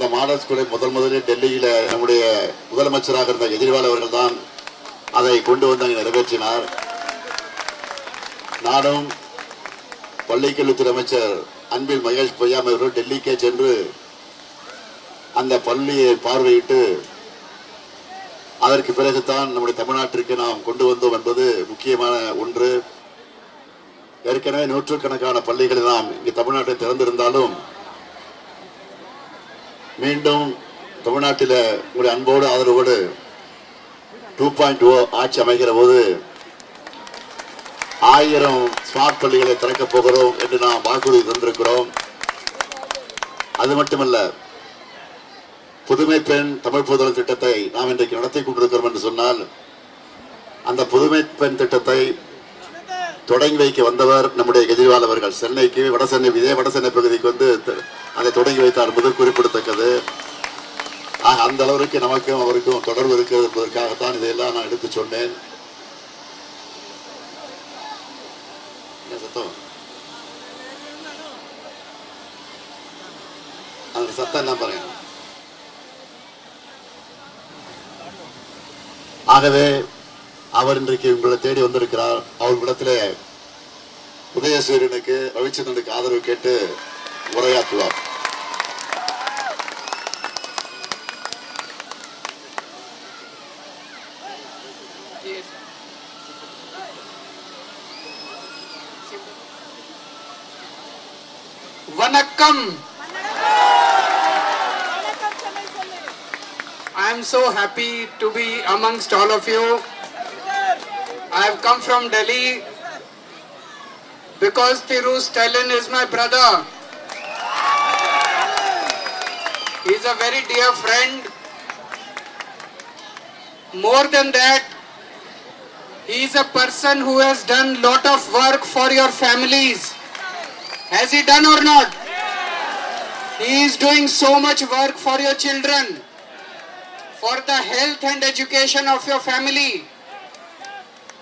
அந்த மாடல் ஸ்கூலை முதலில் டெல்லியில நம்முடைய முதலமைச்சராக இருந்த கெஜ்ரிவால் அவர்கள் தான் அதை கொண்டு வந்து அங்கே நிறைவேற்றினார். நானும் பள்ளிக்கல்வித்துறை அமைச்சர் அன்பில் மகேஷ் பொய்யாம அவர்கள் டெல்லிக்கே சென்று அந்த பள்ளியை பார்வையிட்டு அதற்கு பிறகுதான் நம்முடைய தமிழ்நாட்டிற்கு நாம் கொண்டு வந்தோம் என்பது முக்கியமான ஒன்று. ஏற்கனவே நூற்றுக்கணக்கான பள்ளிகளை நாம் இங்கு தமிழ்நாட்டில் திறந்திருந்தாலும் மீண்டும் தமிழ்நாட்டில் உங்களுடைய அன்போடு ஆதரவோடு 2.0 ஆட்சி அமைகிற போது 1000 ஸ்மார்ட் பள்ளிகளை திறக்கப் போகிறோம் என்று நாம் வாக்குறுதி தந்திருக்கிறோம். அது மட்டுமல்ல, புதுமை பெண் தமிழ் புதல் திட்டத்தை நாம் இன்றைக்கு நடத்தி கொண்டிருக்கிறோம் என்று சொன்னால், அந்த புதுமை பெண் திட்டத்தை தொடங்கி வைக்க வந்தவர் நம்முடைய கெஜ்ரிவால் அவர்கள். சென்னைக்கு இதே வடசென்னை பகுதிக்கு வந்து அதை தொடங்கி வைத்தார் என்பது குறிப்பிடத்தக்கது. அந்த அளவிற்கு நமக்கும் அவருக்கும் தொடர்பு இருக்கிறது என்பதற்காகத்தான் இதையெல்லாம் நான் எடுத்து சொன்னேன். அந்த சத்தம் என்ன பாருங்க. ஆகவே அவர் இன்றைக்கு உங்களை தேடி வந்திருக்கிறார். அவர்களிடத்திலே உதயசூரியனுக்கு ரவிச்சந்திரனுக்கு ஆதரவு கேட்டு உரையாற்றுவார். வணக்கம். I am so happy to be amongst all of you. I have come from Delhi because Thiru Stalin is my brother. He is a very dear friend. More than that, he is a person who has done lot of work for your families. Has he done or not? He is doing so much work for your children, for the health and education of your family.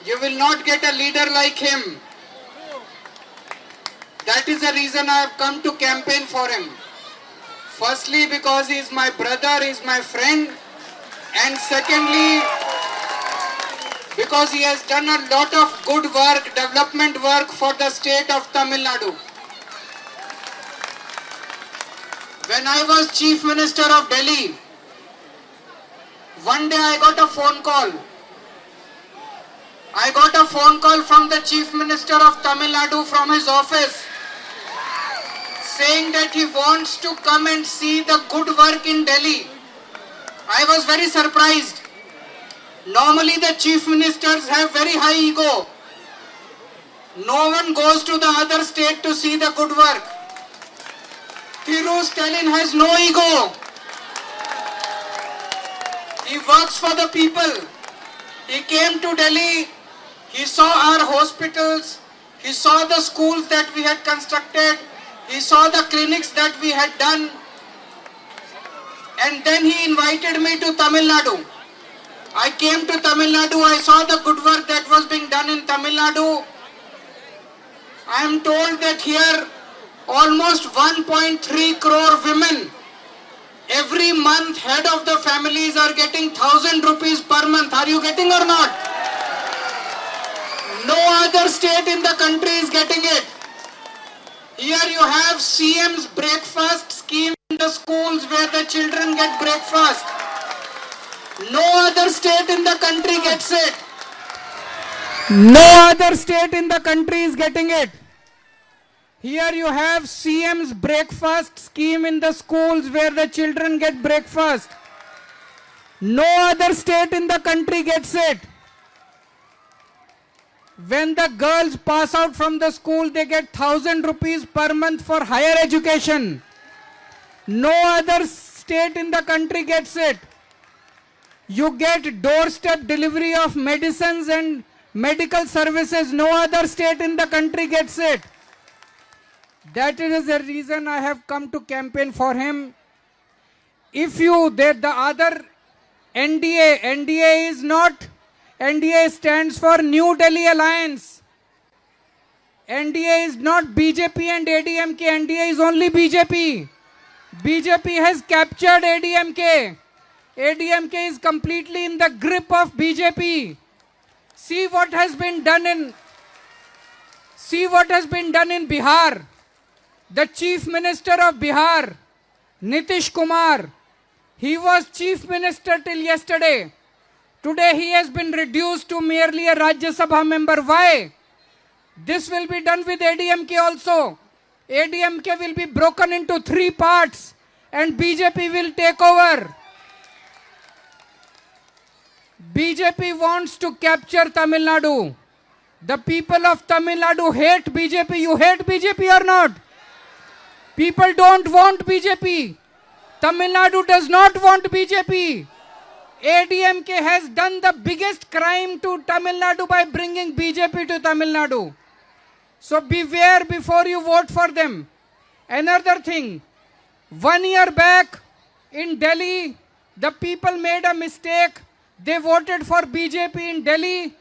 You will not get a leader like him. That is the reason I have come to campaign for him. Firstly, because he is my brother, he is my friend. And secondly, because he has done a lot of good work, development work for the state of Tamil Nadu. When I was Chief Minister of Delhi, one day I got a phone call. I got a phone call from the Chief Minister of Tamil Nadu from his office saying that he wants to come and see the good work in Delhi. I was very surprised. Normally the Chief Ministers have very high ego. No one goes to the other state to see the good work. Thiru Stalin has no ego. He works for the people. He came to Delhi. He saw our hospitals, he saw the schools that we had constructed, he saw the clinics that we had done, and then he invited me to Tamil Nadu. I came to Tamil Nadu, I saw the good work that was being done in Tamil Nadu. I am told that here almost 1.3 crore women every month, head of the families, are getting 1,000 rupees per month. Are you getting or not? No other state in the country is getting it. Here you have CM's breakfast scheme in the schools where the children get breakfast. No other state in the country gets it. No other state in the country is getting it. Here you have CM's breakfast scheme in the schools where the children get breakfast. No other state in the country gets it. When the girls pass out from the school, they get 1,000 rupees per month for higher education. No other state in the country gets it. You get doorstep delivery of medicines and medical services. No other state in the country gets it. That is the reason I have come to campaign for him. If you, the other NDA is not, NDA stands for New Delhi Alliance. NDA is not BJP and ADMK, NDA is only BJP. BJP has captured ADMK. ADMK is completely in the grip of BJP. See what has been done in Bihar. The Chief Minister of Bihar, Nitish Kumar, he was Chief Minister till yesterday. Today he has been reduced to merely a Rajya Sabha member. Why? This will be done with ADMK also. ADMK will be broken into 3 parts and BJP will take over. BJP wants to capture Tamil Nadu. The people of Tamil Nadu hate BJP. You hate BJP or not? People don't want BJP. Tamil Nadu does not want BJP. ADMK has done the biggest crime to Tamil Nadu by bringing BJP to Tamil Nadu. So beware before you vote for them. Another thing, 1 year back in Delhi, the people made a mistake. They voted for BJP in Delhi.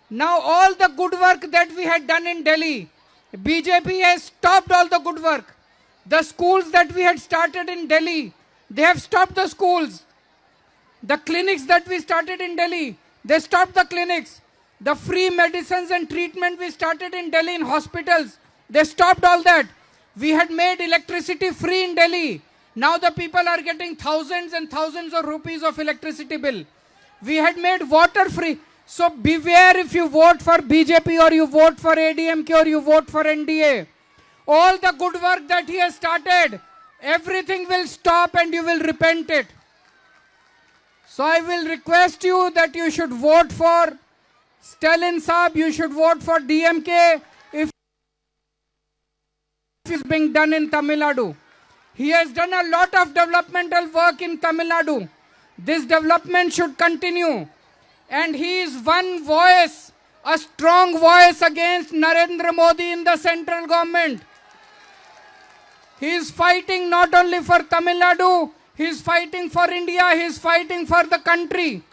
Now all the good work that we had done in Delhi, BJP has stopped all the good work. The schools that we had started in Delhi, they have stopped the schools. The clinics that we started in Delhi, they stopped the clinics. The free medicines and treatment we started in Delhi in hospitals, they stopped all that. We had made electricity free in Delhi. Now the people are getting thousands and thousands of rupees of electricity bill. We had made water free. So beware if you vote for BJP or you vote for ADMK or you vote for NDA. All the good work that he has started, everything will stop and you will repent it. So I will request you that you should vote for Stalin Saab, you should vote for DMK if it is being done in Tamil Nadu. He has done a lot of developmental work in Tamil Nadu. This development should continue. And he is one voice, a strong voice against Narendra Modi in the central government. He is fighting not only for Tamil Nadu, he is fighting for India, he is fighting for the country.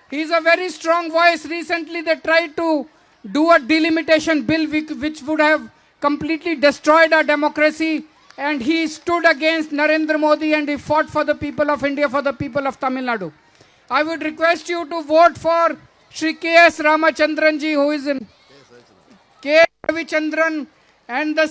He is a very strong voice. Recently they tried to do a delimitation bill which would have completely destroyed our democracy, and he stood against Narendra Modi and he fought for the people of India, for the people of Tamil Nadu. I would request you to vote for Shri K.S. Ramachandran ji, who is in K. Ravichandran, and the